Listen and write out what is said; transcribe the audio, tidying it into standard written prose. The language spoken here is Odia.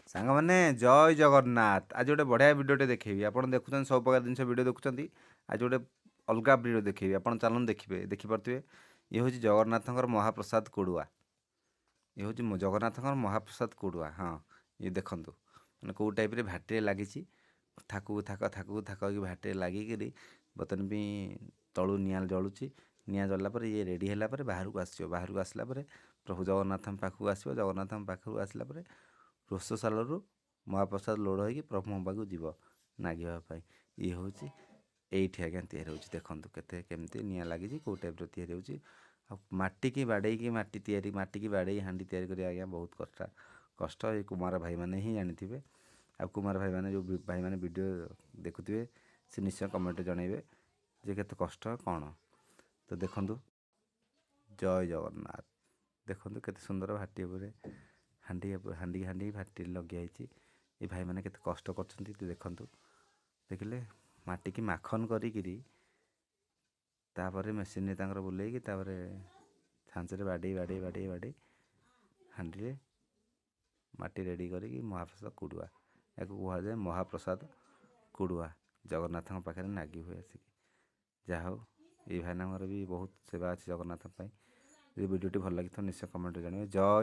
ସାଙ୍ଗମାନେ ଜୟ ଜଗନ୍ନାଥ। ଆଜି ଗୋଟେ ବଢ଼ିଆ ଭିଡ଼ିଓଟେ ଦେଖେଇବି। ଆପଣ ଦେଖୁଛନ୍ତି ସବୁ ପ୍ରକାର ଜିନିଷ ଭିଡ଼ିଓ ଦେଖୁଛନ୍ତି। ଆଜି ଗୋଟେ ଅଲଗା ଭିଡ଼ିଓ ଦେଖେଇବି, ଆପଣ ଚାଲନ୍ତୁ ଦେଖିବେ, ଦେଖିପାରୁଥିବେ। ଇଏ ହେଉଛି ଜଗନ୍ନାଥଙ୍କର ମହାପ୍ରସାଦ କୋଡ଼ୁଆ। ଇଏ ହେଉଛି ଜଗନ୍ନାଥଙ୍କର ମହାପ୍ରସାଦ କୋଡ଼ୁଆ। ହଁ, ଇଏ ଦେଖନ୍ତୁ ମାନେ କେଉଁ ଟାଇପ୍ରେ ଭାଟିରେ ଲାଗିଛି। ଥାକକୁ ଥାକ ହେଇକି ଭାଟିରେ ଲାଗିକିରି ବର୍ତ୍ତମାନ ବି ତଳୁ ନିଆଁ ଜଳୁଛି। ନିଆଁ ଜଳିଲା ପରେ ଇଏ ରେଡ଼ି ହେଲା ପରେ ବାହାରକୁ ଆସିବ। ବାହାରକୁ ଆସିଲା ପରେ ପ୍ରଭୁ ଜଗନ୍ନାଥଙ୍କ ପାଖକୁ ଆସିବ। ଜଗନ୍ନାଥଙ୍କ ପାଖକୁ ଆସିଲା ପରେ ରୋଷଶାଳରୁ ମହାପ୍ରସାଦ ଲୋଡ଼ ହୋଇକି ପ୍ରଭୁଙ୍କ ପାଖକୁ ଯିବ ନାଗିବା ପାଇଁ। ଇଏ ହେଉଛି ଏଇଠି ଆଜ୍ଞା ତିଆରି ହେଉଛି। ଦେଖନ୍ତୁ କେମିତି ନିଆଁ ଲାଗିଛି, କେଉଁ ଟାଇପ୍ର ତିଆରି ହେଉଛି। ଆଉ ମାଟିକି ବାଡ଼େଇକି ମାଟିକି ବାଡ଼େଇ ହାଣ୍ଡି ତିଆରି କରିବା ଆଜ୍ଞା ବହୁତ କଷ୍ଟ। ଏଇ କୁମାର ଭାଇମାନେ ହିଁ ଜାଣିଥିବେ। ଆଉ କୁମାର ଭାଇମାନେ ଯେଉଁ ଭାଇମାନେ ଭିଡ଼ିଓ ଦେଖୁଥିବେ ସେ ନିଶ୍ଚୟ କମେଣ୍ଟରେ ଜଣାଇବେ ଯେ କେତେ କଷ୍ଟ କ'ଣ। ତ ଦେଖନ୍ତୁ, ଜୟ ଜଗନ୍ନାଥ। ଦେଖନ୍ତୁ କେତେ ସୁନ୍ଦର ଭାଟି ଉପରେ ହାଣ୍ଡି ଭାଟି ଲଗିଆ ହେଇଛି। ଏ ଭାଇମାନେ କେତେ କଷ୍ଟ କରୁଛନ୍ତି ଦେଖନ୍ତୁ। ଦେଖିଲେ ମାଟିକି ମାଖନ କରିକିରି ତାପରେ ମେସିନରେ ତାଙ୍କର ବୁଲେଇକି ତାପରେ ଛାଞ୍ଚରେ ବାଡ଼େଇ ହାଣ୍ଡିରେ ମାଟି ରେଡ଼ି କରିକି ମହାପ୍ରସାଦ କୋଡ଼ୁଆ, ଏହାକୁ କୁହାଯାଏ ମହାପ୍ରସାଦ କୋଡ଼ୁଆ। ଜଗନ୍ନାଥଙ୍କ ପାଖରେ ନାଗି ହୁଏ ଆସିକି। ଯାହା ହଉ, ଏଇ ଭାଇନାଙ୍କର ବି ବହୁତ ସେବା ଅଛି ଜଗନ୍ନାଥ ପାଇଁ। ଯଦି ଭିଡ଼ିଓଟି ଭଲ ଲାଗିଥିବ ନିଶ୍ଚୟ କମେଣ୍ଟରେ ଜଣାଇବେ। ଜୟ